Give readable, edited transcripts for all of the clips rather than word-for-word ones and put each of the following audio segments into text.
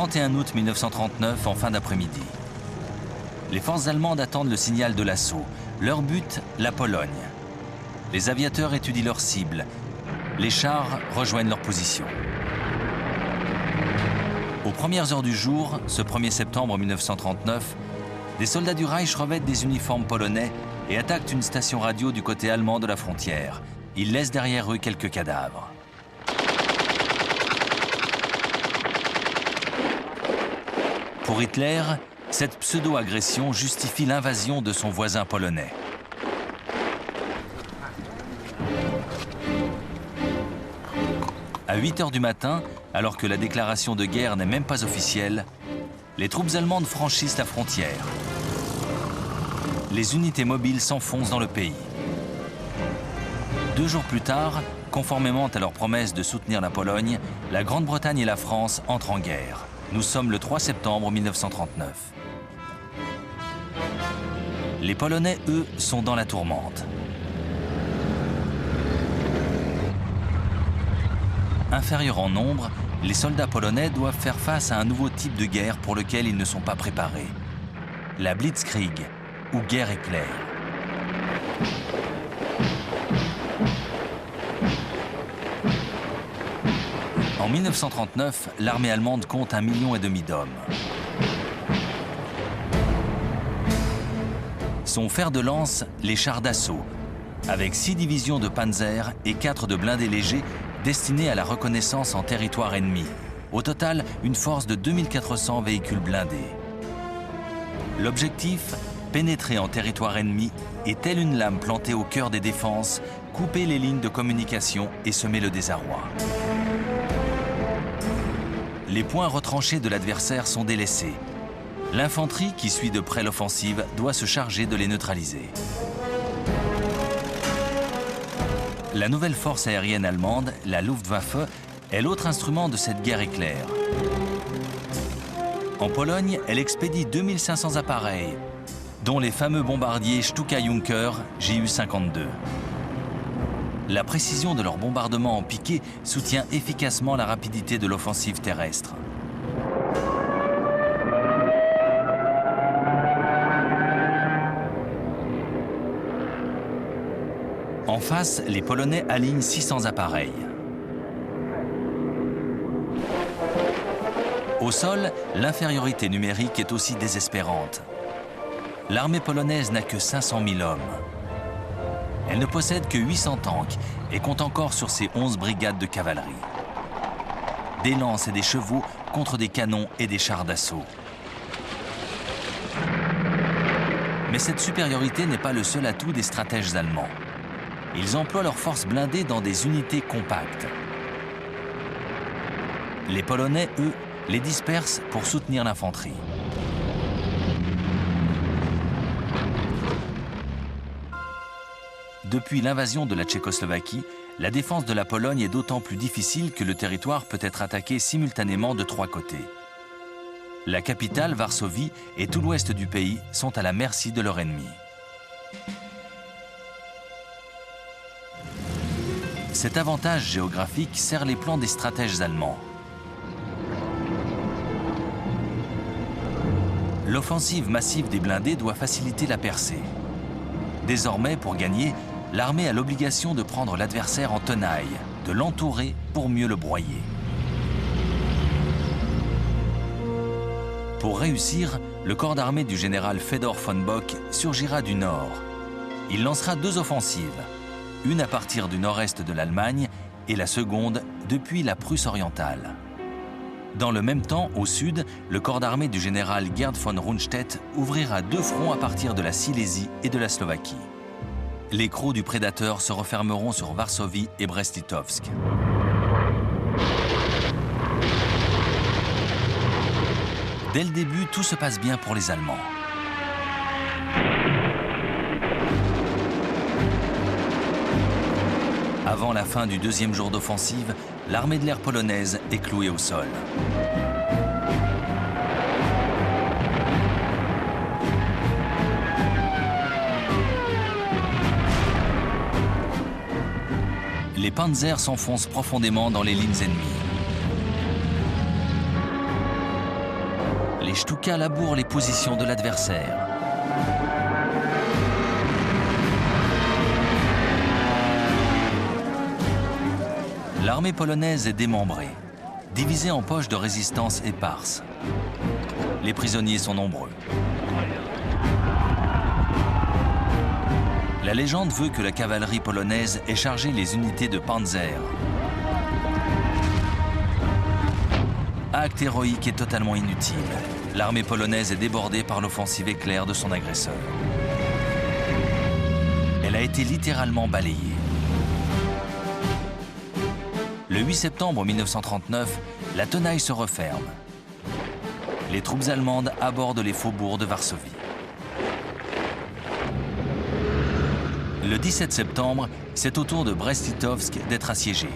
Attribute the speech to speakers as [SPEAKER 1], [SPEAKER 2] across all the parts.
[SPEAKER 1] 31 août 1939, en fin d'après-midi. Les forces allemandes attendent le signal de l'assaut. Leur but, la Pologne. Les aviateurs étudient leurs cibles. Les chars rejoignent leur position. Aux premières heures du jour, ce 1er septembre 1939, des soldats du Reich revêtent des uniformes polonais et attaquent une station radio du côté allemand de la frontière. Ils laissent derrière eux quelques cadavres. Pour Hitler, cette pseudo-agression justifie l'invasion de son voisin polonais. À 8 heures du matin, alors que la déclaration de guerre n'est même pas officielle, les troupes allemandes franchissent la frontière. Les unités mobiles s'enfoncent dans le pays. 2 jours plus tard, conformément à leur promesse de soutenir la Pologne, la Grande-Bretagne et la France entrent en guerre. Nous sommes le 3 septembre 1939. Les Polonais, eux, sont dans la tourmente. Inférieurs en nombre, les soldats polonais doivent faire face à un nouveau type de guerre pour lequel ils ne sont pas préparés. La Blitzkrieg, ou guerre éclair. En 1939, l'armée allemande compte 1,5 million d'hommes. Son fer de lance, les chars d'assaut, avec 6 divisions de panzer et 4 de blindés légers destinés à la reconnaissance en territoire ennemi. Au total, une force de 2400 véhicules blindés. L'objectif, pénétrer en territoire ennemi et, telle une lame plantée au cœur des défenses, couper les lignes de communication et semer le désarroi. Les points retranchés de l'adversaire sont délaissés. L'infanterie, qui suit de près l'offensive, doit se charger de les neutraliser. La nouvelle force aérienne allemande, la Luftwaffe, est l'autre instrument de cette guerre éclair. En Pologne, elle expédie 2500 appareils, dont les fameux bombardiers Stuka-Junker Ju-52. La précision de leur bombardement en piqué soutient efficacement la rapidité de l'offensive terrestre. En face, les Polonais alignent 600 appareils. Au sol, l'infériorité numérique est aussi désespérante. L'armée polonaise n'a que 500 000 hommes. Elle ne possède que 800 tanks et compte encore sur ses 11 brigades de cavalerie. Des lances et des chevaux contre des canons et des chars d'assaut. Mais cette supériorité n'est pas le seul atout des stratèges allemands. Ils emploient leurs forces blindées dans des unités compactes. Les Polonais, eux, les dispersent pour soutenir l'infanterie. Depuis l'invasion de la Tchécoslovaquie, la défense de la Pologne est d'autant plus difficile que le territoire peut être attaqué simultanément de 3 côtés. La capitale, Varsovie, et tout l'ouest du pays sont à la merci de leur ennemi. Cet avantage géographique sert les plans des stratèges allemands. L'offensive massive des blindés doit faciliter la percée. Désormais, pour gagner, l'armée a l'obligation de prendre l'adversaire en tenaille, de l'entourer pour mieux le broyer. Pour réussir, le corps d'armée du général Fedor von Bock surgira du nord. Il lancera 2 offensives, une à partir du nord-est de l'Allemagne et la seconde depuis la Prusse orientale. Dans le même temps, au sud, le corps d'armée du général Gerd von Rundstedt ouvrira 2 fronts à partir de la Silésie et de la Slovaquie. Les crocs du prédateur se refermeront sur Varsovie et Brest-Litovsk. Dès le début, tout se passe bien pour les Allemands. Avant la fin du 2e jour d'offensive, l'armée de l'air polonaise est clouée au sol. Les panzers s'enfoncent profondément dans les lignes ennemies. et Stuka laboure les positions de l'adversaire. L'armée polonaise est démembrée, divisée en poches de résistance éparses. Les prisonniers sont nombreux. La légende veut que la cavalerie polonaise ait chargé les unités de Panzer. Acte héroïque et totalement inutile. L'armée polonaise est débordée par l'offensive éclair de son agresseur. Elle a été littéralement balayée. Le 8 septembre 1939, la tenaille se referme. Les troupes allemandes abordent les faubourgs de Varsovie. Le 17 septembre, c'est au tour de Brest-Litovsk d'être assiégé.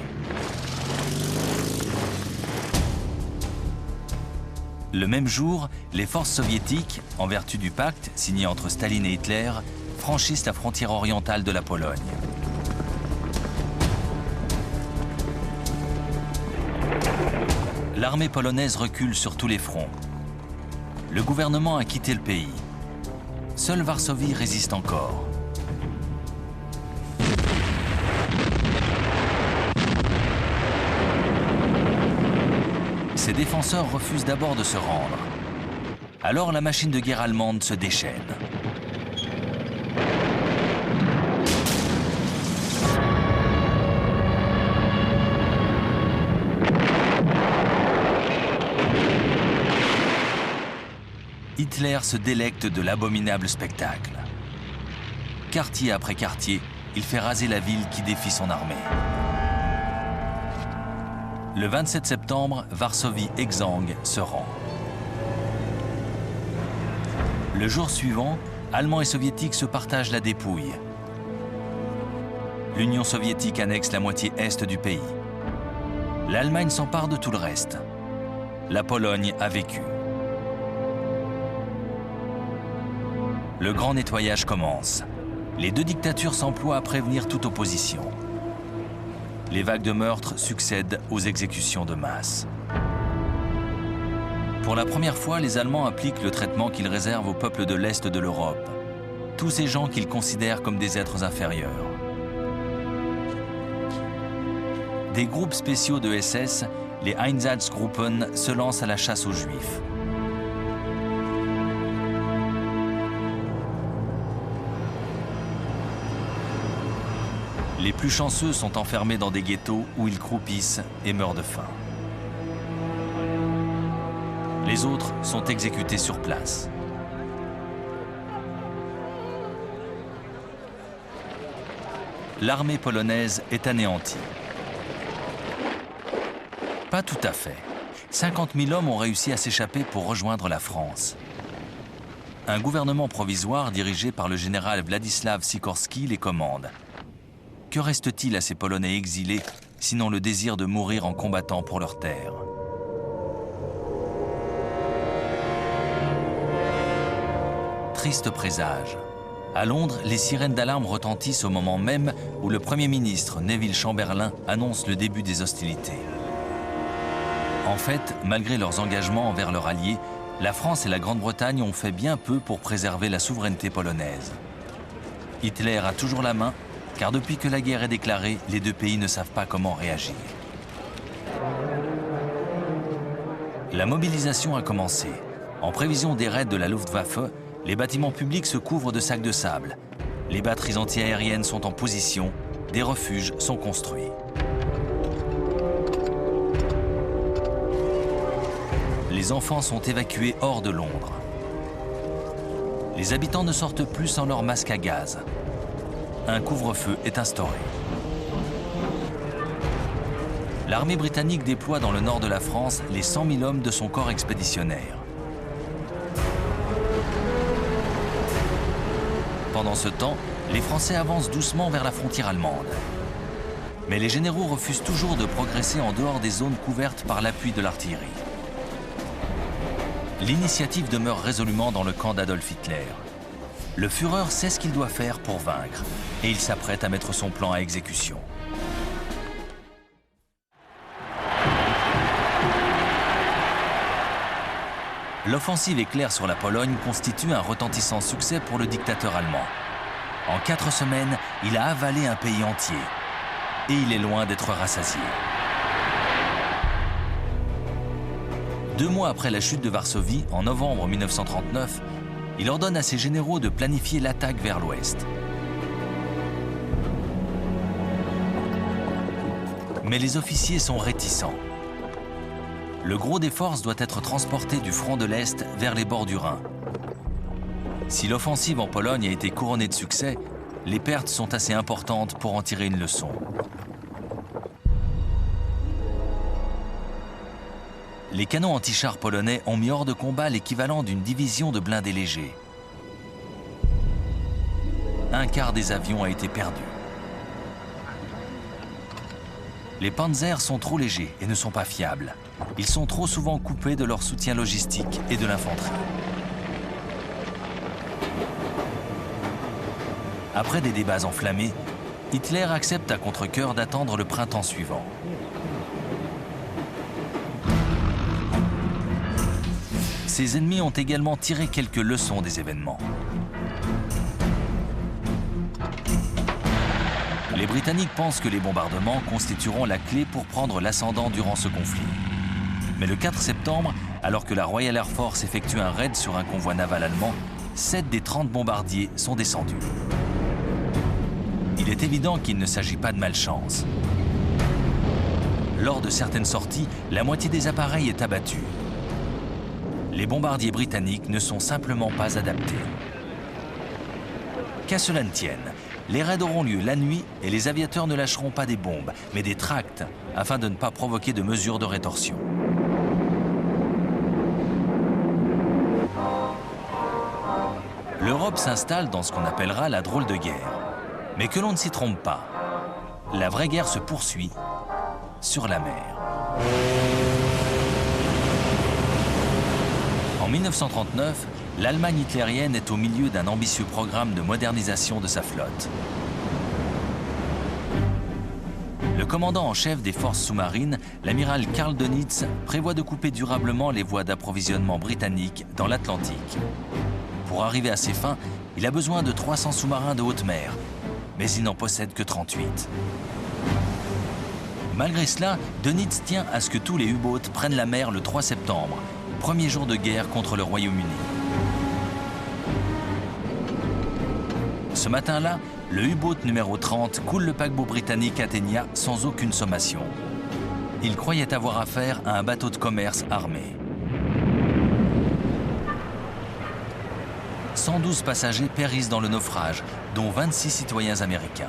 [SPEAKER 1] Le même jour, les forces soviétiques, en vertu du pacte signé entre Staline et Hitler, franchissent la frontière orientale de la Pologne. L'armée polonaise recule sur tous les fronts. Le gouvernement a quitté le pays. Seule Varsovie résiste encore. Ses défenseurs refusent d'abord de se rendre. Alors la machine de guerre allemande se déchaîne. Hitler se délecte de l'abominable spectacle. Quartier après quartier, il fait raser la ville qui défie son armée. Le 27 septembre, Varsovie exsangue se rend. Le jour suivant, Allemands et Soviétiques se partagent la dépouille. L'Union soviétique annexe la moitié est du pays. L'Allemagne s'empare de tout le reste. La Pologne a vécu. Le grand nettoyage commence. Les deux dictatures s'emploient à prévenir toute opposition. Les vagues de meurtres succèdent aux exécutions de masse. Pour la première fois, les Allemands appliquent le traitement qu'ils réservent aux peuples de l'Est de l'Europe. Tous ces gens qu'ils considèrent comme des êtres inférieurs. Des groupes spéciaux de SS, les Einsatzgruppen, se lancent à la chasse aux Juifs. Les plus chanceux sont enfermés dans des ghettos où ils croupissent et meurent de faim. Les autres sont exécutés sur place. L'armée polonaise est anéantie. Pas tout à fait. 50 000 hommes ont réussi à s'échapper pour rejoindre la France. Un gouvernement provisoire dirigé par le général Władysław Sikorski les commande. Que reste-t-il à ces Polonais exilés, sinon le désir de mourir en combattant pour leur terre? Triste présage. À Londres, les sirènes d'alarme retentissent au moment même où le Premier ministre Neville Chamberlain annonce le début des hostilités. En fait, malgré leurs engagements envers leurs alliés, la France et la Grande-Bretagne ont fait bien peu pour préserver la souveraineté polonaise. Hitler a toujours la main, car depuis que la guerre est déclarée, les deux pays ne savent pas comment réagir. La mobilisation a commencé. En prévision des raids de la Luftwaffe, les bâtiments publics se couvrent de sacs de sable. Les batteries antiaériennes sont en position, des refuges sont construits. Les enfants sont évacués hors de Londres. Les habitants ne sortent plus sans leur masque à gaz. Un couvre-feu est instauré. L'armée britannique déploie dans le nord de la France les 100 000 hommes de son corps expéditionnaire. Pendant ce temps, les Français avancent doucement vers la frontière allemande. Mais les généraux refusent toujours de progresser en dehors des zones couvertes par l'appui de l'artillerie. L'initiative demeure résolument dans le camp d'Adolf Hitler. Le Führer sait ce qu'il doit faire pour vaincre, et il s'apprête à mettre son plan à exécution. L'offensive éclair sur la Pologne constitue un retentissant succès pour le dictateur allemand. En 4 semaines, il a avalé un pays entier. Et il est loin d'être rassasié. 2 mois après la chute de Varsovie, en novembre 1939, il ordonne à ses généraux de planifier l'attaque vers l'ouest. Mais les officiers sont réticents. Le gros des forces doit être transporté du front de l'Est vers les bords du Rhin. Si l'offensive en Pologne a été couronnée de succès, les pertes sont assez importantes pour en tirer une leçon. Les canons anti-chars polonais ont mis hors de combat l'équivalent d'une division de blindés légers. Un quart des avions a été perdu. Les Panzers sont trop légers et ne sont pas fiables. Ils sont trop souvent coupés de leur soutien logistique et de l'infanterie. Après des débats enflammés, Hitler accepte à contre-cœur d'attendre le printemps suivant. Ses ennemis ont également tiré quelques leçons des événements. Les Britanniques pensent que les bombardements constitueront la clé pour prendre l'ascendant durant ce conflit. Mais le 4 septembre, alors que la Royal Air Force effectue un raid sur un convoi naval allemand, 7 des 30 bombardiers sont descendus. Il est évident qu'il ne s'agit pas de malchance. Lors de certaines sorties, la moitié des appareils est abattue. Les bombardiers britanniques ne sont simplement pas adaptés. Qu'à cela ne tienne, les raids auront lieu la nuit et les aviateurs ne lâcheront pas des bombes, mais des tracts, afin de ne pas provoquer de mesures de rétorsion. L'Europe s'installe dans ce qu'on appellera la drôle de guerre. Mais que l'on ne s'y trompe pas, la vraie guerre se poursuit sur la mer. En 1939, l'Allemagne hitlérienne est au milieu d'un ambitieux programme de modernisation de sa flotte. Le commandant en chef des forces sous-marines, l'amiral Karl Dönitz, prévoit de couper durablement les voies d'approvisionnement britanniques dans l'Atlantique. Pour arriver à ses fins, il a besoin de 300 sous-marins de haute mer, mais il n'en possède que 38. Malgré cela, Dönitz tient à ce que tous les U-boats prennent la mer le 3 septembre, premier jour de guerre contre le Royaume-Uni. Ce matin-là, le U-boat numéro 30 coule le paquebot britannique Athenia sans aucune sommation. Il croyait avoir affaire à un bateau de commerce armé. 112 passagers périssent dans le naufrage, dont 26 citoyens américains.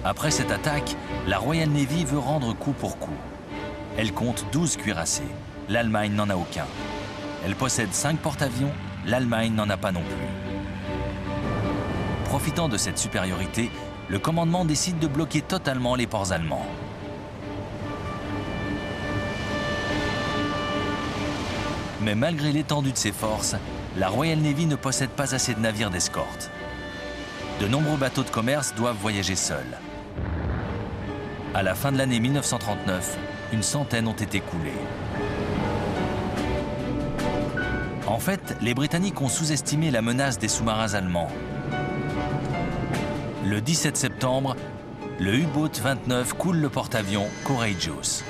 [SPEAKER 1] Après cette attaque, la Royal Navy veut rendre coup pour coup. Elle compte 12 cuirassés. L'Allemagne n'en a aucun. Elle possède 5 porte-avions. L'Allemagne n'en a pas non plus. Profitant de cette supériorité, le commandement décide de bloquer totalement les ports allemands. Mais malgré l'étendue de ses forces, la Royal Navy ne possède pas assez de navires d'escorte. De nombreux bateaux de commerce doivent voyager seuls. À la fin de l'année 1939, une centaine ont été coulés. En fait, les Britanniques ont sous-estimé la menace des sous-marins allemands. Le 17 septembre, le U-boat 29 coule le porte-avions Courageous.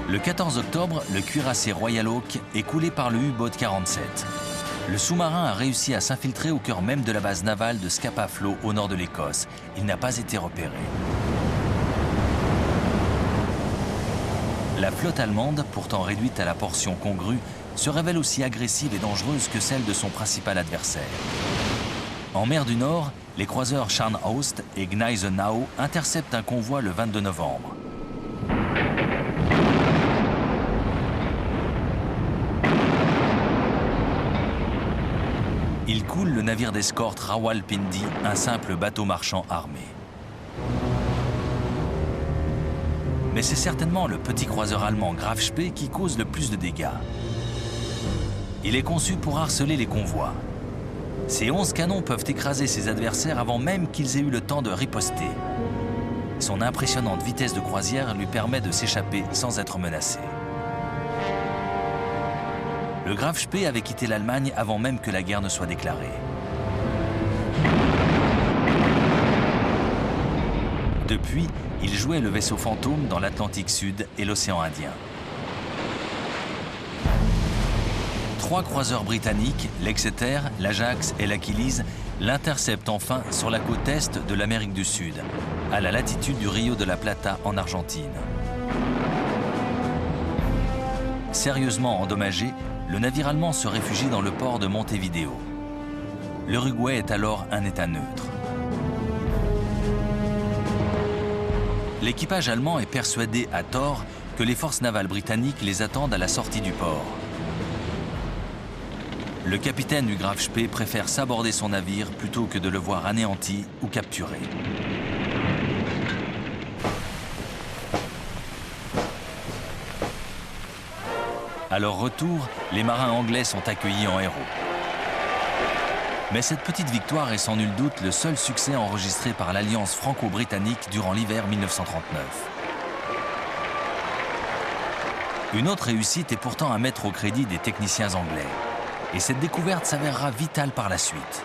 [SPEAKER 1] Le 14 octobre, le cuirassé Royal Oak est coulé par le U-boat 47. Le sous-marin a réussi à s'infiltrer au cœur même de la base navale de Scapa Flow au nord de l'Écosse. Il n'a pas été repéré. La flotte allemande, pourtant réduite à la portion congrue, se révèle aussi agressive et dangereuse que celle de son principal adversaire. En mer du Nord, les croiseurs Scharnhorst et Gneisenau interceptent un convoi le 22 novembre. Il coule le navire d'escorte Rawalpindi, un simple bateau marchand armé. Mais c'est certainement le petit croiseur allemand Graf Spee qui cause le plus de dégâts. Il est conçu pour harceler les convois. Ses 11 canons peuvent écraser ses adversaires avant même qu'ils aient eu le temps de riposter. Son impressionnante vitesse de croisière lui permet de s'échapper sans être menacé. Le Graf Spee avait quitté l'Allemagne avant même que la guerre ne soit déclarée. Depuis, il jouait le vaisseau fantôme dans l'Atlantique Sud et l'océan Indien. 3 croiseurs britanniques, l'Exeter, l'Ajax et l'Achilles, l'interceptent enfin sur la côte est de l'Amérique du Sud, à la latitude du Rio de la Plata en Argentine. Sérieusement endommagé, le navire allemand se réfugie dans le port de Montevideo. L'Uruguay est alors un État neutre. L'équipage allemand est persuadé à tort que les forces navales britanniques les attendent à la sortie du port. Le capitaine du Graf Spee préfère s'aborder son navire plutôt que de le voir anéanti ou capturé. À leur retour, les marins anglais sont accueillis en héros. Mais cette petite victoire est sans nul doute le seul succès enregistré par l'Alliance franco-britannique durant l'hiver 1939. Une autre réussite est pourtant à mettre au crédit des techniciens anglais. Et cette découverte s'avérera vitale par la suite.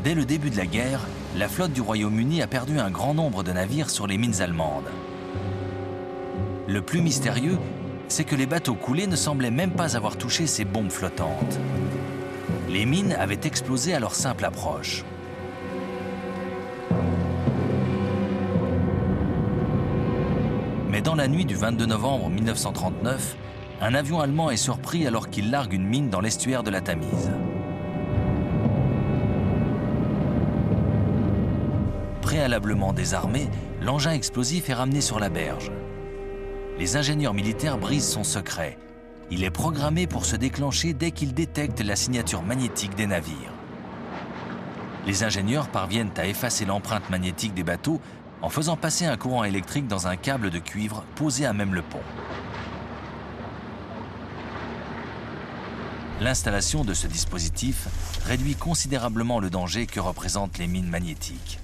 [SPEAKER 1] Dès le début de la guerre, la flotte du Royaume-Uni a perdu un grand nombre de navires sur les mines allemandes. Le plus mystérieux, c'est que les bateaux coulés ne semblaient même pas avoir touché ces bombes flottantes. Les mines avaient explosé à leur simple approche. Mais dans la nuit du 22 novembre 1939, un avion allemand est surpris alors qu'il largue une mine dans l'estuaire de la Tamise. Préalablement désarmé, l'engin explosif est ramené sur la berge. Les ingénieurs militaires brisent son secret. Il est programmé pour se déclencher dès qu'ils détectent la signature magnétique des navires. Les ingénieurs parviennent à effacer l'empreinte magnétique des bateaux en faisant passer un courant électrique dans un câble de cuivre posé à même le pont. L'installation de ce dispositif réduit considérablement le danger que représentent les mines magnétiques.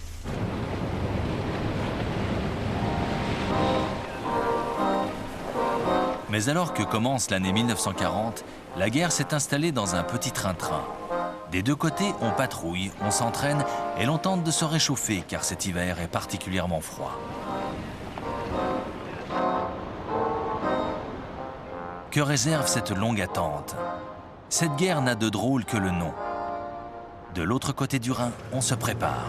[SPEAKER 1] Mais alors que commence l'année 1940, la guerre s'est installée dans un petit train-train. Des deux côtés, on patrouille, on s'entraîne et l'on tente de se réchauffer car cet hiver est particulièrement froid. Que réserve cette longue attente? Cette guerre n'a de drôle que le nom. De l'autre côté du Rhin, on se prépare.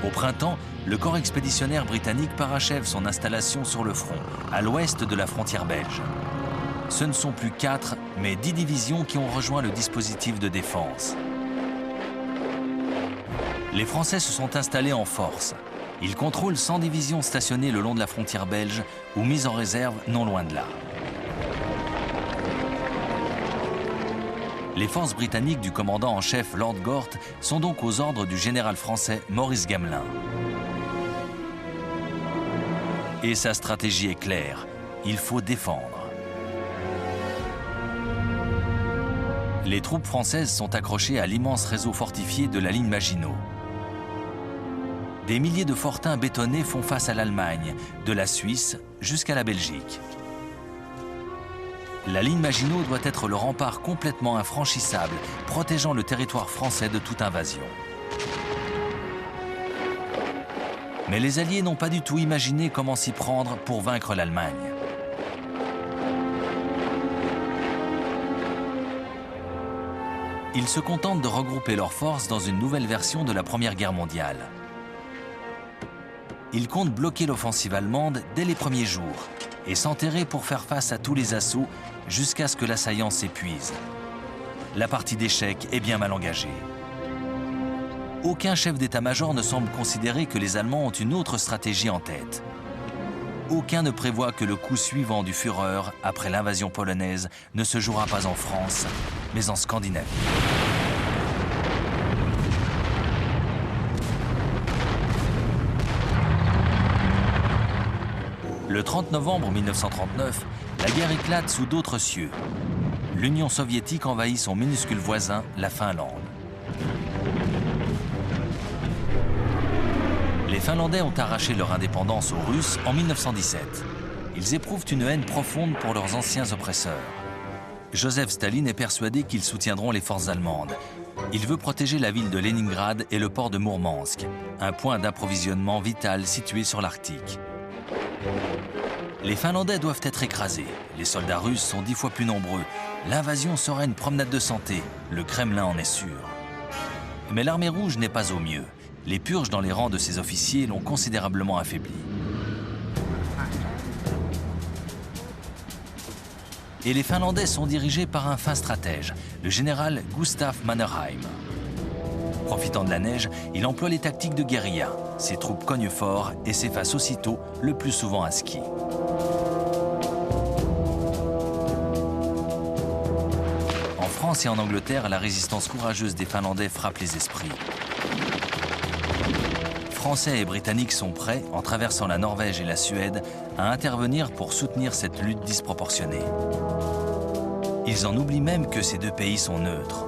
[SPEAKER 1] Au printemps, le corps expéditionnaire britannique parachève son installation sur le front, à l'ouest de la frontière belge. Ce ne sont plus 4, mais 10 divisions qui ont rejoint le dispositif de défense. Les Français se sont installés en force. Ils contrôlent 100 divisions stationnées le long de la frontière belge ou mises en réserve non loin de là. Les forces britanniques du commandant en chef Lord Gort sont donc aux ordres du général français Maurice Gamelin. Et sa stratégie est claire, il faut défendre. Les troupes françaises sont accrochées à l'immense réseau fortifié de la ligne Maginot. Des milliers de fortins bétonnés font face à l'Allemagne, de la Suisse jusqu'à la Belgique. La ligne Maginot doit être le rempart complètement infranchissable, protégeant le territoire français de toute invasion. Mais les Alliés n'ont pas du tout imaginé comment s'y prendre pour vaincre l'Allemagne. Ils se contentent de regrouper leurs forces dans une nouvelle version de la Première Guerre mondiale. Ils comptent bloquer l'offensive allemande dès les premiers jours et s'enterrer pour faire face à tous les assauts jusqu'à ce que l'assaillant s'épuise. La partie d'échec est bien mal engagée. Aucun chef d'état-major ne semble considérer que les Allemands ont une autre stratégie en tête. Aucun ne prévoit que le coup suivant du Führer, après l'invasion polonaise, ne se jouera pas en France, mais en Scandinavie. Le 30 novembre 1939, la guerre éclate sous d'autres cieux. L'Union soviétique envahit son minuscule voisin, la Finlande. Les Finlandais ont arraché leur indépendance aux Russes en 1917. Ils éprouvent une haine profonde pour leurs anciens oppresseurs. Joseph Staline est persuadé qu'ils soutiendront les forces allemandes. Il veut protéger la ville de Leningrad et le port de Mourmansk, un point d'approvisionnement vital situé sur l'Arctique. Les Finlandais doivent être écrasés. Les soldats russes sont 10 fois plus nombreux. L'invasion sera une promenade de santé. Le Kremlin en est sûr. Mais l'armée rouge n'est pas au mieux. Les purges dans les rangs de ses officiers l'ont considérablement affaibli. Et les Finlandais sont dirigés par un fin stratège, le général Gustaf Mannerheim. Profitant de la neige, il emploie les tactiques de guérilla. Ses troupes cognent fort et s'effacent aussitôt, le plus souvent à ski. En France et en Angleterre, la résistance courageuse des Finlandais frappe les esprits. Français et Britanniques sont prêts, en traversant la Norvège et la Suède, à intervenir pour soutenir cette lutte disproportionnée. Ils en oublient même que ces deux pays sont neutres.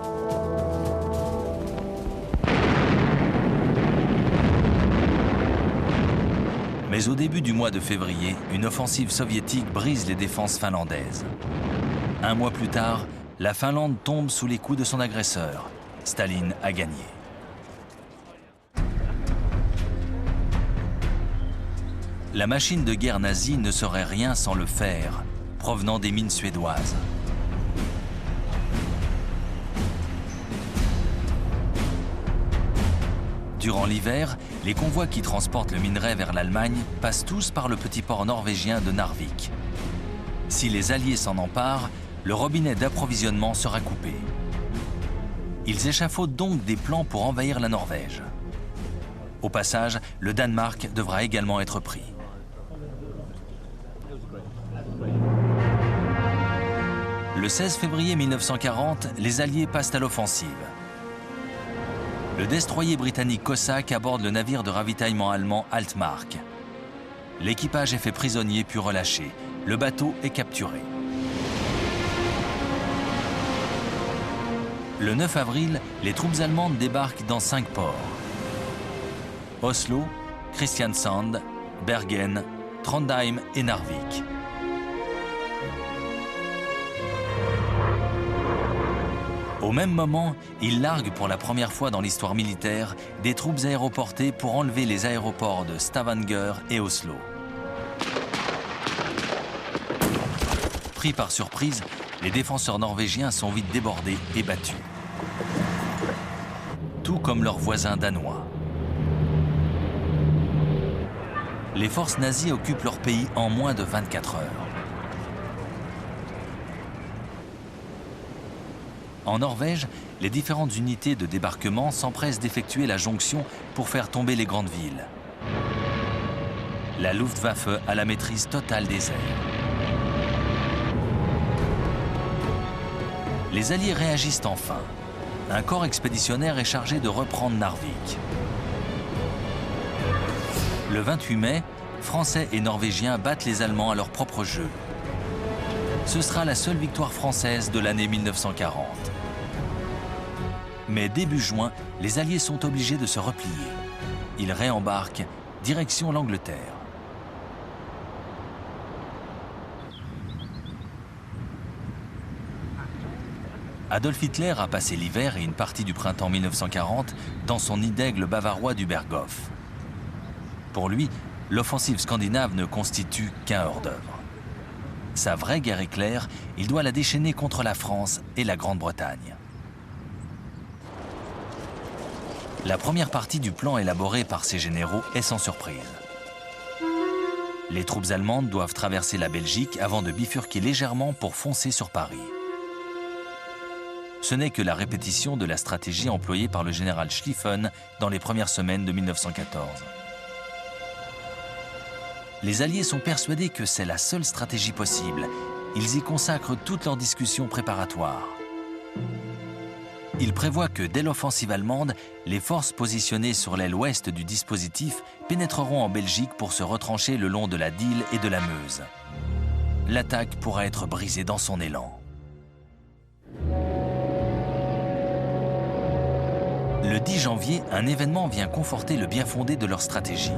[SPEAKER 1] Mais au début du mois de février, une offensive soviétique brise les défenses finlandaises. Un mois plus tard, la Finlande tombe sous les coups de son agresseur. Staline a gagné. La machine de guerre nazie ne serait rien sans le fer, provenant des mines suédoises. Durant l'hiver, les convois qui transportent le minerai vers l'Allemagne passent tous par le petit port norvégien de Narvik. Si les Alliés s'en emparent, le robinet d'approvisionnement sera coupé. Ils échafaudent donc des plans pour envahir la Norvège. Au passage, le Danemark devra également être pris. Le 16 février 1940, les Alliés passent à l'offensive. Le destroyer britannique Cossack aborde le navire de ravitaillement allemand Altmark. L'équipage est fait prisonnier puis relâché. Le bateau est capturé. Le 9 avril, les troupes allemandes débarquent dans 5 ports. Oslo, Kristiansand, Bergen, Trondheim et Narvik. Au même moment, ils larguent pour la première fois dans l'histoire militaire des troupes aéroportées pour enlever les aéroports de Stavanger et Oslo. Pris par surprise, les défenseurs norvégiens sont vite débordés et battus. Tout comme leurs voisins danois. Les forces nazies occupent leur pays en moins de 24 heures. En Norvège, les différentes unités de débarquement s'empressent d'effectuer la jonction pour faire tomber les grandes villes. La Luftwaffe a la maîtrise totale des airs. Les Alliés réagissent enfin. Un corps expéditionnaire est chargé de reprendre Narvik. Le 28 mai, Français et Norvégiens battent les Allemands à leur propre jeu. Ce sera la seule victoire française de l'année 1940. Mais début juin, les Alliés sont obligés de se replier. Ils réembarquent, direction l'Angleterre. Adolf Hitler a passé l'hiver et une partie du printemps 1940 dans son nid d'aigle bavarois du Berghof. Pour lui, l'offensive scandinave ne constitue qu'un hors-d'œuvre. Sa vraie guerre est claire, il doit la déchaîner contre la France et la Grande-Bretagne. La première partie du plan élaboré par ses généraux est sans surprise. Les troupes allemandes doivent traverser la Belgique avant de bifurquer légèrement pour foncer sur Paris. Ce n'est que la répétition de la stratégie employée par le général Schlieffen dans les premières semaines de 1914. Les Alliés sont persuadés que c'est la seule stratégie possible. Ils y consacrent toutes leurs discussions préparatoires. Il prévoit que dès l'offensive allemande, les forces positionnées sur l'aile ouest du dispositif pénétreront en Belgique pour se retrancher le long de la Dyle et de la Meuse. L'attaque pourra être brisée dans son élan. Le 10 janvier, un événement vient conforter le bien-fondé de leur stratégie.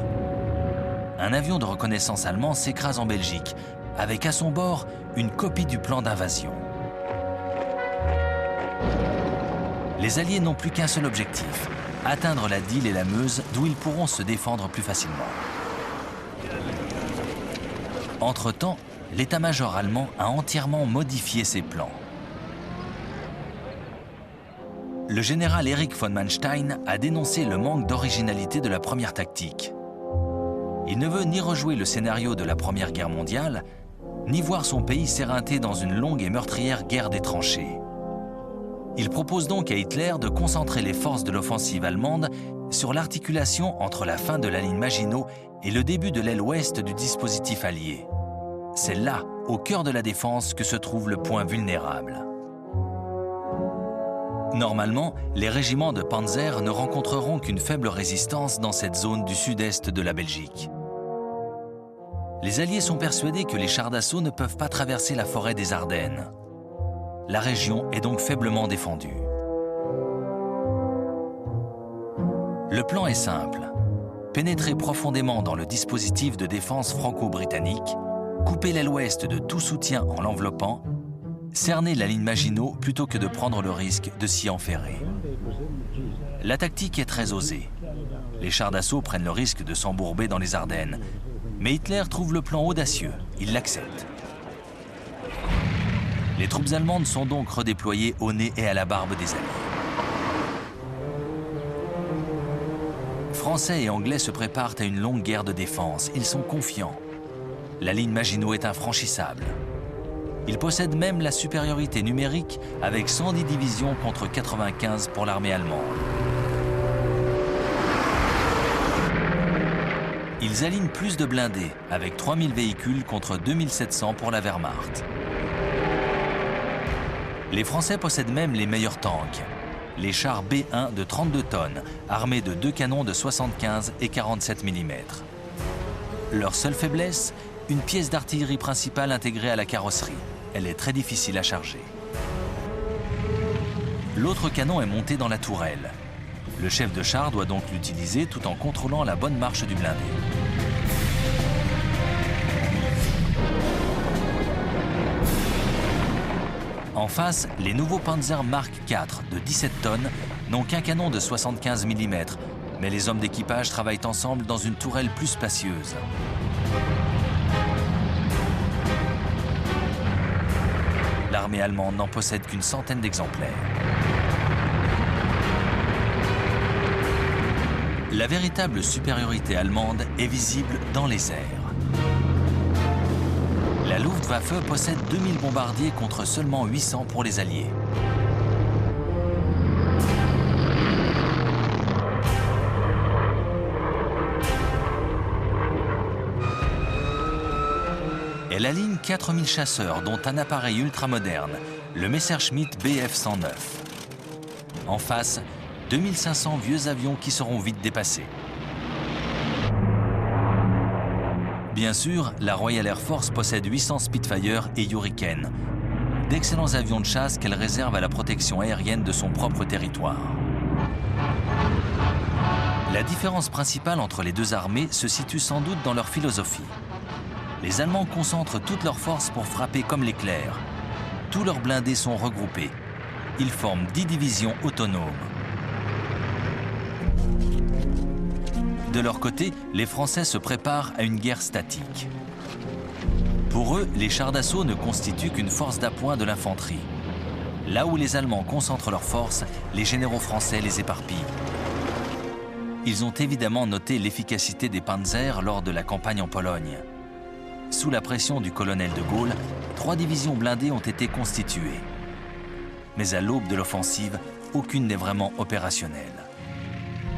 [SPEAKER 1] Un avion de reconnaissance allemand s'écrase en Belgique, avec à son bord une copie du plan d'invasion. Les Alliés n'ont plus qu'un seul objectif, atteindre la Dyle et la Meuse, d'où ils pourront se défendre plus facilement. Entre-temps, l'état-major allemand a entièrement modifié ses plans. Le général Erich von Manstein a dénoncé le manque d'originalité de la première tactique. Il ne veut ni rejouer le scénario de la Première Guerre mondiale, ni voir son pays s'éreinter dans une longue et meurtrière guerre des tranchées. Il propose donc à Hitler de concentrer les forces de l'offensive allemande sur l'articulation entre la fin de la ligne Maginot et le début de l'aile ouest du dispositif allié. C'est là, au cœur de la défense, que se trouve le point vulnérable. Normalement, les régiments de panzer ne rencontreront qu'une faible résistance dans cette zone du sud-est de la Belgique. Les Alliés sont persuadés que les chars d'assaut ne peuvent pas traverser la forêt des Ardennes. La région est donc faiblement défendue. Le plan est simple. Pénétrer profondément dans le dispositif de défense franco-britannique, couper l'aile ouest de tout soutien en l'enveloppant, cerner la ligne Maginot plutôt que de prendre le risque de s'y enferrer. La tactique est très osée. Les chars d'assaut prennent le risque de s'embourber dans les Ardennes. Mais Hitler trouve le plan audacieux. Il l'accepte. Les troupes allemandes sont donc redéployées au nez et à la barbe des Alliés. Français et Anglais se préparent à une longue guerre de défense. Ils sont confiants. La ligne Maginot est infranchissable. Ils possèdent même la supériorité numérique avec 110 divisions contre 95 pour l'armée allemande. Ils alignent plus de blindés avec 3000 véhicules contre 2700 pour la Wehrmacht. Les Français possèdent même les meilleurs tanks, les chars B1 de 32 tonnes, armés de 2 canons de 75 et 47 mm. Leur seule faiblesse, une pièce d'artillerie principale intégrée à la carrosserie. Elle est très difficile à charger. L'autre canon est monté dans la tourelle. Le chef de char doit donc l'utiliser tout en contrôlant la bonne marche du blindé. En face, les nouveaux Panzer Mark IV de 17 tonnes n'ont qu'un canon de 75 mm, mais les hommes d'équipage travaillent ensemble dans une tourelle plus spacieuse. L'armée allemande n'en possède qu'une centaine d'exemplaires. La véritable supériorité allemande est visible dans les airs. La Luftwaffe possède 2000 bombardiers contre seulement 800 pour les Alliés. Elle aligne 4000 chasseurs, dont un appareil ultramoderne, le Messerschmitt Bf-109. En face, 2500 vieux avions qui seront vite dépassés. Bien sûr, la Royal Air Force possède 800 Spitfire et Hurricane, d'excellents avions de chasse qu'elle réserve à la protection aérienne de son propre territoire. La différence principale entre les deux armées se situe sans doute dans leur philosophie. Les Allemands concentrent toutes leurs forces pour frapper comme l'éclair. Tous leurs blindés sont regroupés. Ils forment 10 divisions autonomes. De leur côté, les Français se préparent à une guerre statique. Pour eux, les chars d'assaut ne constituent qu'une force d'appoint de l'infanterie. Là où les Allemands concentrent leurs forces, les généraux français les éparpillent. Ils ont évidemment noté l'efficacité des panzers lors de la campagne en Pologne. Sous la pression du colonel de Gaulle, 3 divisions blindées ont été constituées. Mais à l'aube de l'offensive, aucune n'est vraiment opérationnelle.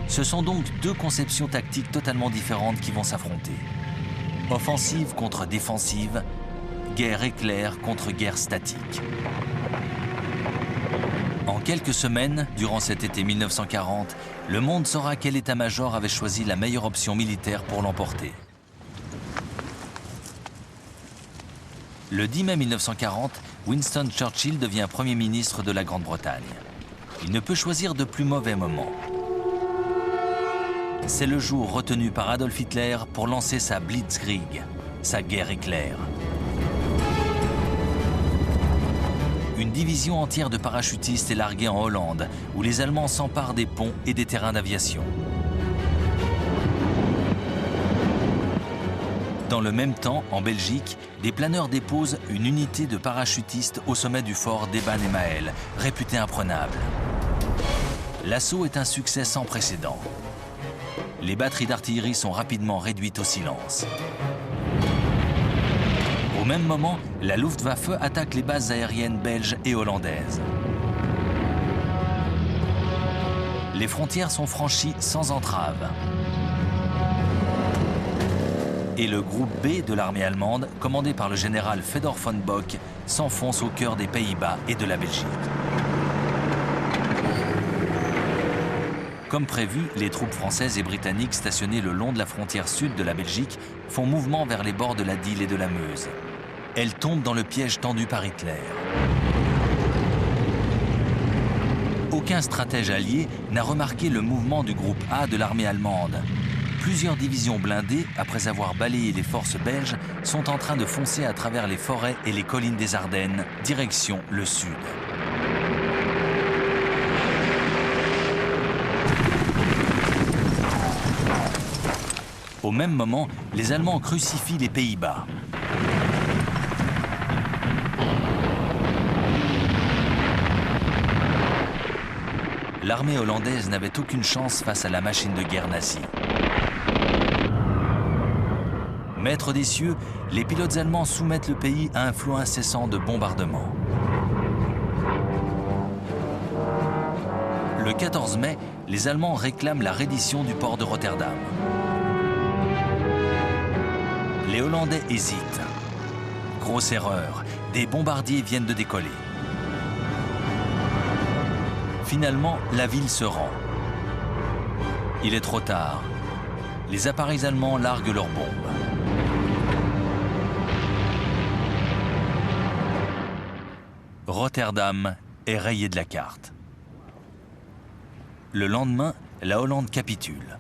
[SPEAKER 1] Ce sont donc deux conceptions tactiques totalement différentes qui vont s'affronter. Offensive contre défensive, guerre éclair contre guerre statique. En quelques semaines, durant cet été 1940, le monde saura quel état-major avait choisi la meilleure option militaire pour l'emporter. Le 10 mai 1940, Winston Churchill devient Premier ministre de la Grande-Bretagne. Il ne peut choisir de plus mauvais moment. C'est le jour retenu par Adolf Hitler pour lancer sa Blitzkrieg, sa guerre éclair. Une division entière de parachutistes est larguée en Hollande, où les Allemands s'emparent des ponts et des terrains d'aviation. Dans le même temps, en Belgique, des planeurs déposent une unité de parachutistes au sommet du fort d'Eban-Emael, réputé imprenable. L'assaut est un succès sans précédent. Les batteries d'artillerie sont rapidement réduites au silence. Au même moment, la Luftwaffe attaque les bases aériennes belges et hollandaises. Les frontières sont franchies sans entrave. Et le groupe B de l'armée allemande, commandé par le général Fedor von Bock, s'enfonce au cœur des Pays-Bas et de la Belgique. Comme prévu, les troupes françaises et britanniques stationnées le long de la frontière sud de la Belgique font mouvement vers les bords de la Dyle et de la Meuse. Elles tombent dans le piège tendu par Hitler. Aucun stratège allié n'a remarqué le mouvement du groupe A de l'armée allemande. Plusieurs divisions blindées, après avoir balayé les forces belges, sont en train de foncer à travers les forêts et les collines des Ardennes, direction le sud. Au même moment, les Allemands crucifient les Pays-Bas. L'armée hollandaise n'avait aucune chance face à la machine de guerre nazie. Maîtres des cieux, les pilotes allemands soumettent le pays à un flot incessant de bombardements. Le 14 mai, les Allemands réclament la reddition du port de Rotterdam. Les Hollandais hésitent. Grosse erreur, des bombardiers viennent de décoller. Finalement, la ville se rend. Il est trop tard. Les appareils allemands larguent leurs bombes. Rotterdam est rayé de la carte. Le lendemain, la Hollande capitule.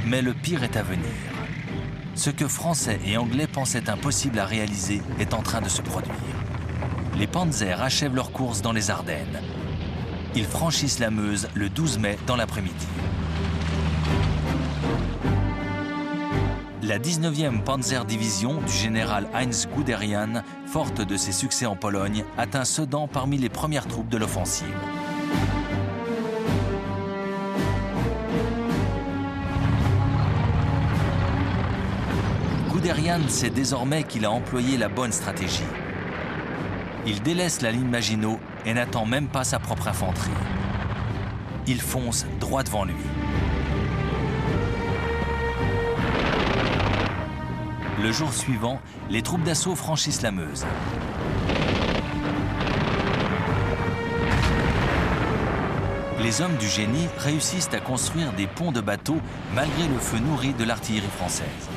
[SPEAKER 1] Mais le pire est à venir. Ce que Français et Anglais pensaient impossible à réaliser est en train de se produire. Les Panzers achèvent leur course dans les Ardennes. Ils franchissent la Meuse le 12 mai dans l'après-midi. La 19e Panzer-Division du général Heinz Guderian, forte de ses succès en Pologne, atteint Sedan parmi les premières troupes de l'offensive. Guderian sait désormais qu'il a employé la bonne stratégie. Il délaisse la ligne Maginot et n'attend même pas sa propre infanterie. Il fonce droit devant lui. Le jour suivant, les troupes d'assaut franchissent la Meuse. Les hommes du génie réussissent à construire des ponts de bateaux malgré le feu nourri de l'artillerie française.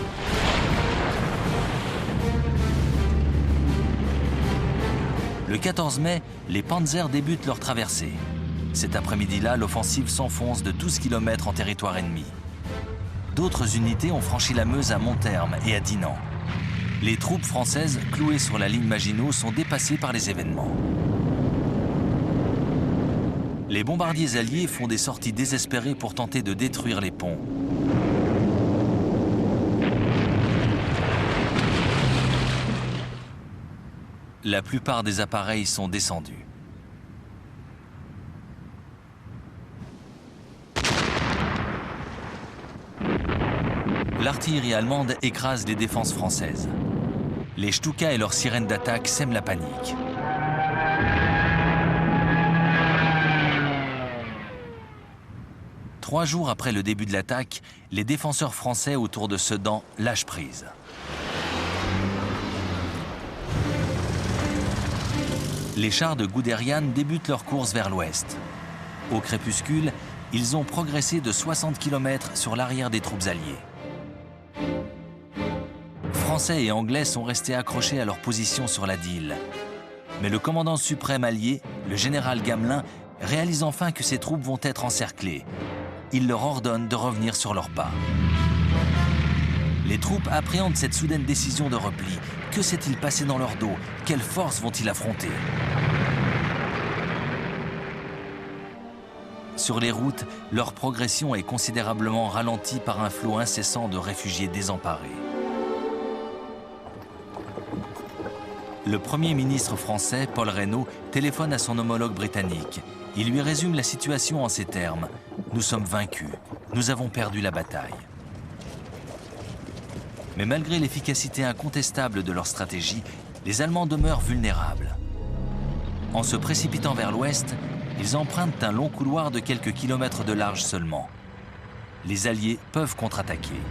[SPEAKER 1] Le 14 mai, les Panzers débutent leur traversée. Cet après-midi-là, l'offensive s'enfonce de 12 km en territoire ennemi. D'autres unités ont franchi la Meuse à Montherm et à Dinant. Les troupes françaises, clouées sur la ligne Maginot, sont dépassées par les événements. Les bombardiers alliés font des sorties désespérées pour tenter de détruire les ponts. La plupart des appareils sont descendus. L'artillerie allemande écrase les défenses françaises. Les Stuka et leurs sirènes d'attaque sèment la panique. Trois jours après le début de l'attaque, les défenseurs français autour de Sedan lâchent prise. Les chars de Guderian débutent leur course vers l'ouest. Au crépuscule, ils ont progressé de 60 km sur l'arrière des troupes alliées. Français et Anglais sont restés accrochés à leur position sur la Dyle. Mais le commandant suprême allié, le général Gamelin, réalise enfin que ses troupes vont être encerclées. Il leur ordonne de revenir sur leurs pas. Les troupes appréhendent cette soudaine décision de repli. Que s'est-il passé dans leur dos? Quelles forces vont-ils affronter? Sur les routes, leur progression est considérablement ralentie par un flot incessant de réfugiés désemparés. Le Premier ministre français, Paul Reynaud, téléphone à son homologue britannique. Il lui résume la situation en ces termes. « Nous sommes vaincus. Nous avons perdu la bataille. » Mais malgré l'efficacité incontestable de leur stratégie, les Allemands demeurent vulnérables. En se précipitant vers l'ouest, ils empruntent un long couloir de quelques kilomètres de large seulement. Les Alliés peuvent contre-attaquer.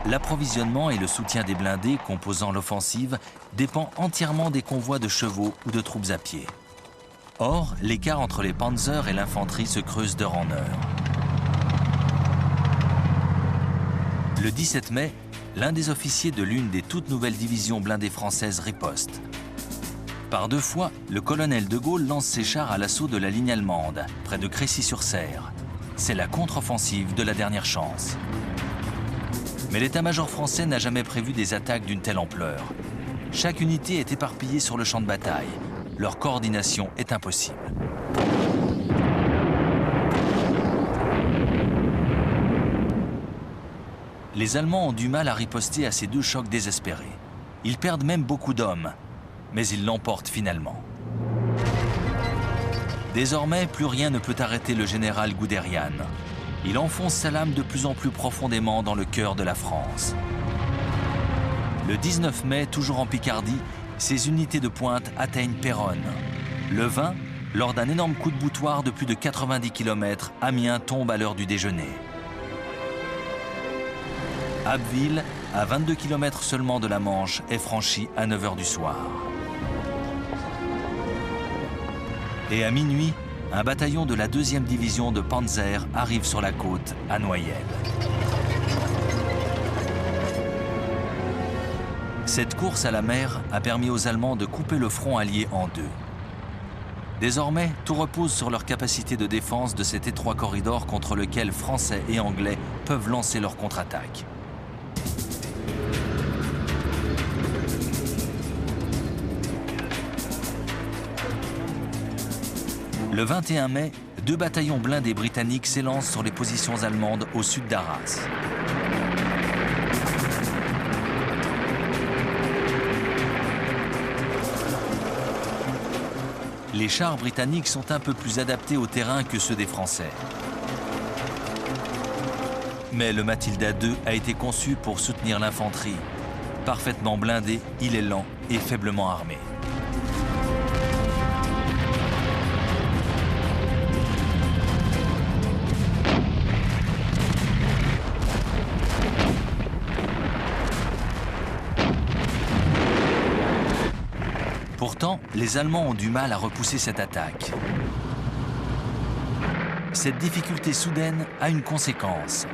[SPEAKER 1] L'approvisionnement et le soutien des blindés composant l'offensive dépend entièrement des convois de chevaux ou de troupes à pied. Or, l'écart entre les panzers et l'infanterie se creuse d'heure en heure. Le 17 mai, l'un des officiers de l'une des toutes nouvelles divisions blindées françaises riposte. Par deux fois, le colonel de Gaulle lance ses chars à l'assaut de la ligne allemande, près de Crécy-sur-Serre. C'est la contre-offensive de la dernière chance. Mais l'état-major français n'a jamais prévu des attaques d'une telle ampleur. Chaque unité est éparpillée sur le champ de bataille. Leur coordination est impossible. Les Allemands ont du mal à riposter à ces deux chocs désespérés. Ils perdent même beaucoup d'hommes, mais ils l'emportent finalement. Désormais, plus rien ne peut arrêter le général Guderian. Il enfonce sa lame de plus en plus profondément dans le cœur de la France. Le 19 mai, toujours en Picardie, ses unités de pointe atteignent Péronne. Le 20, lors d'un énorme coup de boutoir de plus de 90 km, Amiens tombe à l'heure du déjeuner. Abbeville, à 22 km seulement de la Manche, est franchi à 9 h du soir. Et à minuit, un bataillon de la 2e division de Panzer arrive sur la côte, à Noyelles. Cette course à la mer a permis aux Allemands de couper le front allié en deux. Désormais, tout repose sur leur capacité de défense de cet étroit corridor contre lequel Français et Anglais peuvent lancer leur contre-attaque. Le 21 mai, 2 bataillons blindés britanniques s'élancent sur les positions allemandes au sud d'Arras. Les chars britanniques sont un peu plus adaptés au terrain que ceux des Français. Mais le Matilda II a été conçu pour soutenir l'infanterie. Parfaitement blindé, il est lent et faiblement armé. Pourtant, les Allemands ont du mal à repousser cette attaque. Cette difficulté soudaine a une conséquence.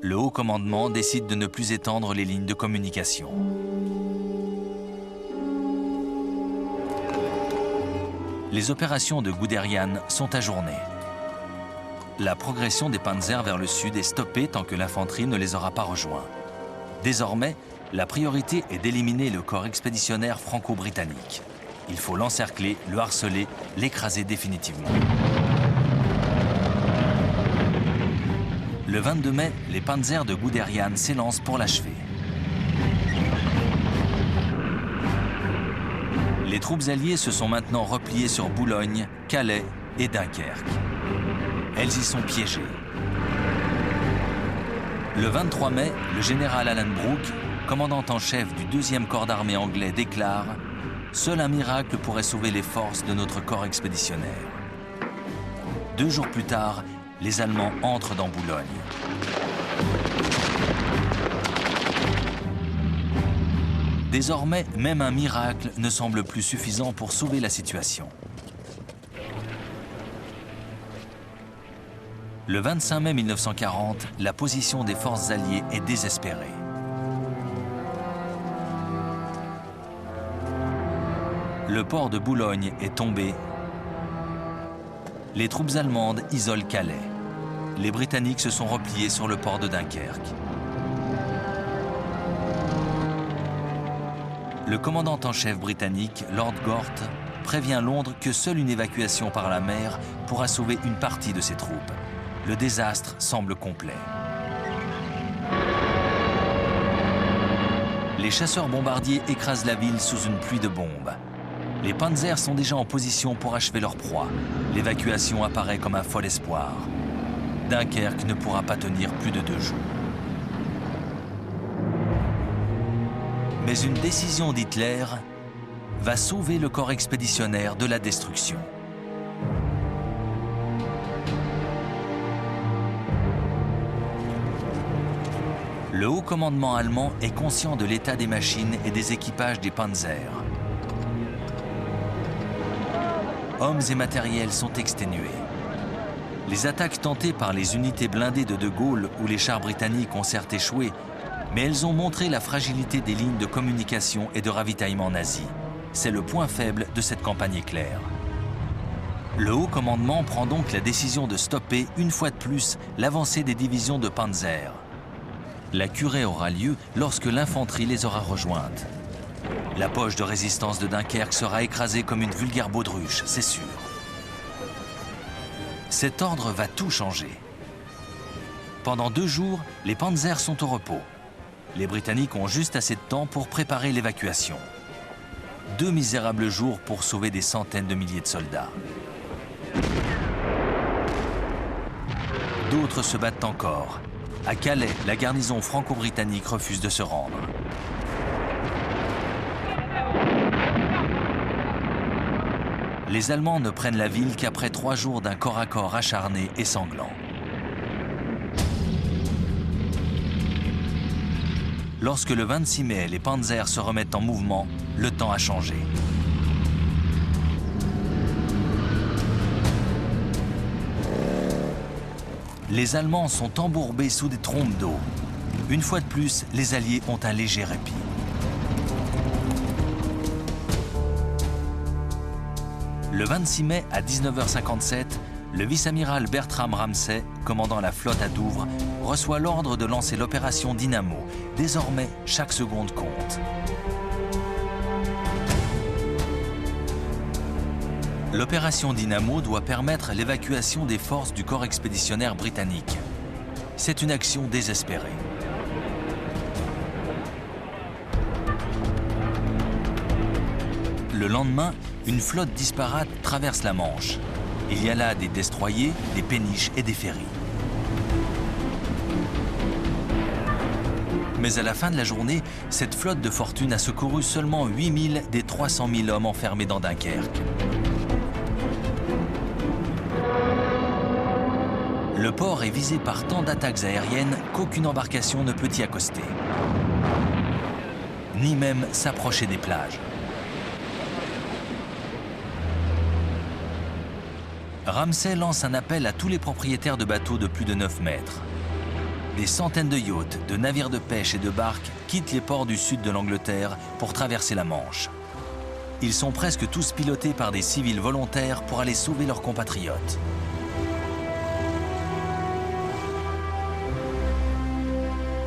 [SPEAKER 1] Le haut commandement décide de ne plus étendre les lignes de communication. Les opérations de Guderian sont ajournées. La progression des panzers vers le sud est stoppée tant que l'infanterie ne les aura pas rejoints. Désormais, la priorité est d'éliminer le corps expéditionnaire franco-britannique. Il faut l'encercler, le harceler, l'écraser définitivement. Le 22 mai, les panzers de Guderian s'élancent pour l'achever. Les troupes alliées se sont maintenant repliées sur Boulogne, Calais et Dunkerque. Elles y sont piégées. Le 23 mai, le général Alan Brooke, commandant en chef du 2e corps d'armée anglais, déclare « Seul un miracle pourrait sauver les forces de notre corps expéditionnaire ». 2 jours plus tard, les Allemands entrent dans Boulogne. Désormais, même un miracle ne semble plus suffisant pour sauver la situation. Le 25 mai 1940, la position des forces alliées est désespérée. Le port de Boulogne est tombé. Les troupes allemandes isolent Calais. Les Britanniques se sont repliés sur le port de Dunkerque. Le commandant en chef britannique, Lord Gort, prévient Londres que seule une évacuation par la mer pourra sauver une partie de ses troupes. Le désastre semble complet. Les chasseurs bombardiers écrasent la ville sous une pluie de bombes. Les panzers sont déjà en position pour achever leur proie. L'évacuation apparaît comme un fol espoir. Dunkerque ne pourra pas tenir plus de 2 jours. Mais une décision d'Hitler va sauver le corps expéditionnaire de la destruction. Le haut commandement allemand est conscient de l'état des machines et des équipages des panzers. Hommes et matériels sont exténués. Les attaques tentées par les unités blindées de Gaulle ou les chars britanniques ont certes échoué, mais elles ont montré la fragilité des lignes de communication et de ravitaillement nazis. C'est le point faible de cette campagne éclair. Le haut commandement prend donc la décision de stopper une fois de plus l'avancée des divisions de Panzer. La curée aura lieu lorsque l'infanterie les aura rejointes. La poche de résistance de Dunkerque sera écrasée comme une vulgaire baudruche, c'est sûr. Cet ordre va tout changer. Pendant 2 jours, les Panzers sont au repos. Les Britanniques ont juste assez de temps pour préparer l'évacuation. 2 misérables jours pour sauver des centaines de milliers de soldats. D'autres se battent encore. À Calais, la garnison franco-britannique refuse de se rendre. Les Allemands ne prennent la ville qu'après 3 jours d'un corps à corps acharné et sanglant. Lorsque le 26 mai, les Panzers se remettent en mouvement, le temps a changé. Les Allemands sont embourbés sous des trompes d'eau. Une fois de plus, les Alliés ont un léger répit. Le 26 mai à 19h57, le vice-amiral Bertram Ramsay, commandant la flotte à Douvres, reçoit l'ordre de lancer l'opération Dynamo. Désormais, chaque seconde compte. L'opération Dynamo doit permettre l'évacuation des forces du corps expéditionnaire britannique. C'est une action désespérée. Le lendemain, une flotte disparate traverse la Manche. Il y a là des destroyers, des péniches et des ferries. Mais à la fin de la journée, cette flotte de fortune a secouru seulement 8000 des 300 000 hommes enfermés dans Dunkerque. Le port est visé par tant d'attaques aériennes qu'aucune embarcation ne peut y accoster, ni même s'approcher des plages. Ramsay lance un appel à tous les propriétaires de bateaux de plus de 9 mètres. Des centaines de yachts, de navires de pêche et de barques quittent les ports du sud de l'Angleterre pour traverser la Manche. Ils sont presque tous pilotés par des civils volontaires pour aller sauver leurs compatriotes.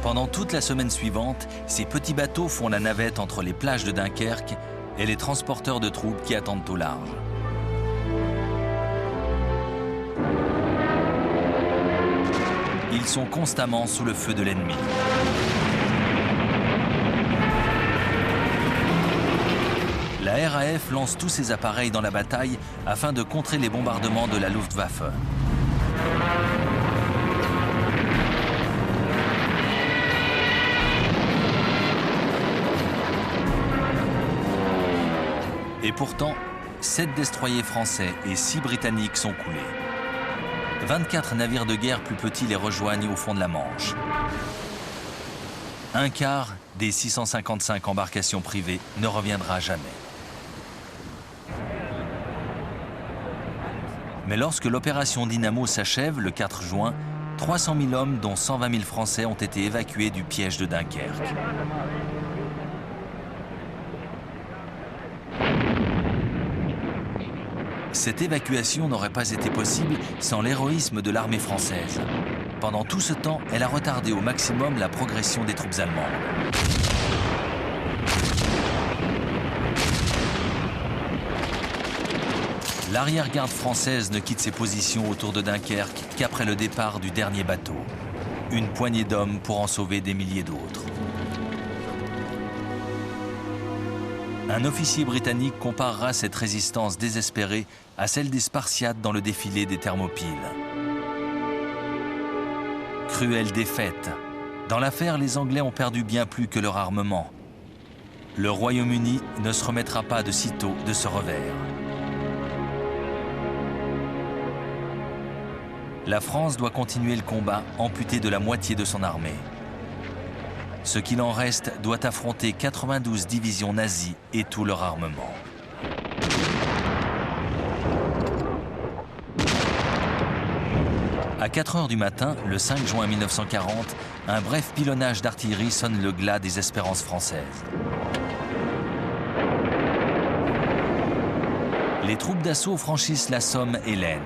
[SPEAKER 1] Pendant toute la semaine suivante, ces petits bateaux font la navette entre les plages de Dunkerque et les transporteurs de troupes qui attendent au large. Ils sont constamment sous le feu de l'ennemi. La RAF lance tous ses appareils dans la bataille afin de contrer les bombardements de la Luftwaffe. Et pourtant, 7 destroyers français et 6 britanniques sont coulés. 24 navires de guerre plus petits les rejoignent au fond de la Manche. Un quart des 655 embarcations privées ne reviendra jamais. Mais lorsque l'opération Dynamo s'achève le 4 juin, 300 000 hommes, dont 120 000 Français, ont été évacués du piège de Dunkerque. Cette évacuation n'aurait pas été possible sans l'héroïsme de l'armée française. Pendant tout ce temps, elle a retardé au maximum la progression des troupes allemandes. L'arrière-garde française ne quitte ses positions autour de Dunkerque qu'après le départ du dernier bateau. Une poignée d'hommes pour en sauver des milliers d'autres. Un officier britannique comparera cette résistance désespérée à celle des Spartiates dans le défilé des Thermopyles. Cruelle défaite. Dans l'affaire, les Anglais ont perdu bien plus que leur armement. Le Royaume-Uni ne se remettra pas de sitôt de ce revers. La France doit continuer le combat, amputée de la moitié de son armée. Ce qu'il en reste doit affronter 92 divisions nazies et tout leur armement. À 4 heures du matin, le 5 juin 1940, un bref pilonnage d'artillerie sonne le glas des espérances françaises. Les troupes d'assaut franchissent la Somme et l'Aisne.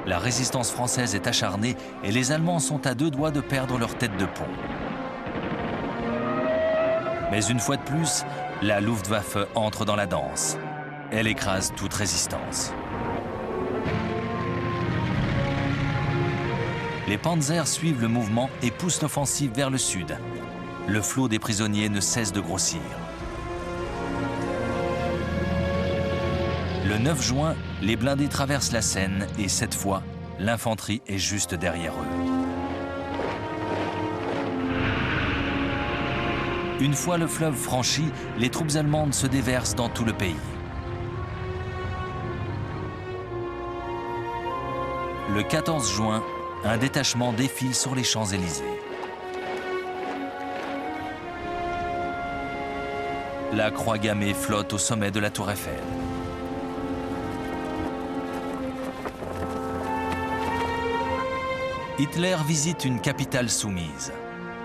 [SPEAKER 1] La résistance française est acharnée et les Allemands sont à 2 doigts de perdre leur tête de pont. Mais une fois de plus, la Luftwaffe entre dans la danse. Elle écrase toute résistance. Les panzers suivent le mouvement et poussent l'offensive vers le sud. Le flot des prisonniers ne cesse de grossir. Le 9 juin, les blindés traversent la Seine et cette fois, l'infanterie est juste derrière eux. Une fois le fleuve franchi, les troupes allemandes se déversent dans tout le pays. Le 14 juin, un détachement défile sur les Champs-Élysées. La croix gammée flotte au sommet de la Tour Eiffel. Hitler visite une capitale soumise.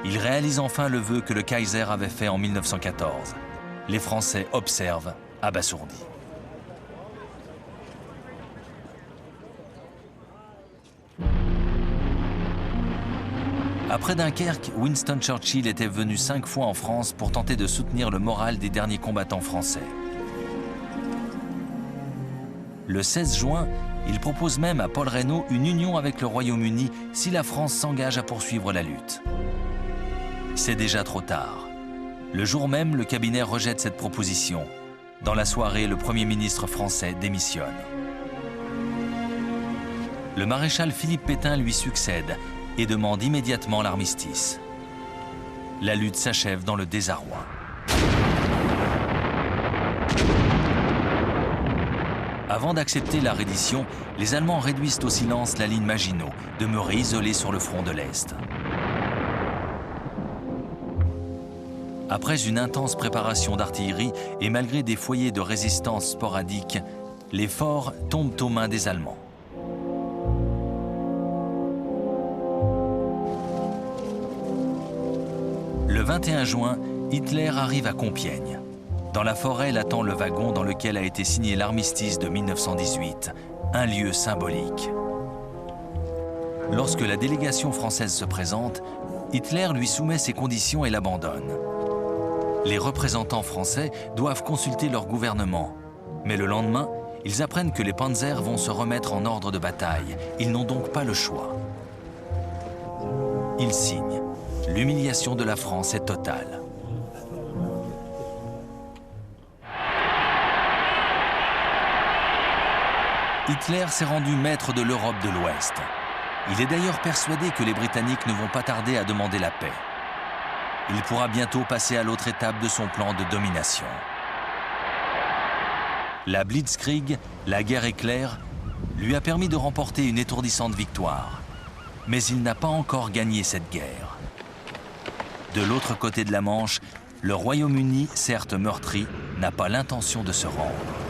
[SPEAKER 1] Il réalise enfin le vœu que le Kaiser avait fait en 1914. Les Français observent, abasourdis. Après Dunkerque, Winston Churchill était venu 5 fois en France pour tenter de soutenir le moral des derniers combattants français. Le 16 juin, il propose même à Paul Reynaud une union avec le Royaume-Uni si la France s'engage à poursuivre la lutte. C'est déjà trop tard. Le jour même, le cabinet rejette cette proposition. Dans la soirée, le Premier ministre français démissionne. Le maréchal Philippe Pétain lui succède et demande immédiatement l'armistice. La lutte s'achève dans le désarroi. Avant d'accepter la reddition, les Allemands réduisent au silence la ligne Maginot, demeurée isolée sur le front de l'Est. Après une intense préparation d'artillerie et malgré des foyers de résistance sporadiques, les forts tombent aux mains des Allemands. Le 21 juin, Hitler arrive à Compiègne. Dans la forêt l'attend le wagon dans lequel a été signé l'armistice de 1918, un lieu symbolique. Lorsque la délégation française se présente, Hitler lui soumet ses conditions et l'abandonne. Les représentants français doivent consulter leur gouvernement. Mais le lendemain, ils apprennent que les panzers vont se remettre en ordre de bataille. Ils n'ont donc pas le choix. Ils signent. L'humiliation de la France est totale. Hitler s'est rendu maître de l'Europe de l'Ouest. Il est d'ailleurs persuadé que les Britanniques ne vont pas tarder à demander la paix. Il pourra bientôt passer à l'autre étape de son plan de domination. La Blitzkrieg, la guerre éclair, lui a permis de remporter une étourdissante victoire. Mais il n'a pas encore gagné cette guerre. De l'autre côté de la Manche, le Royaume-Uni, certes meurtri, n'a pas l'intention de se rendre.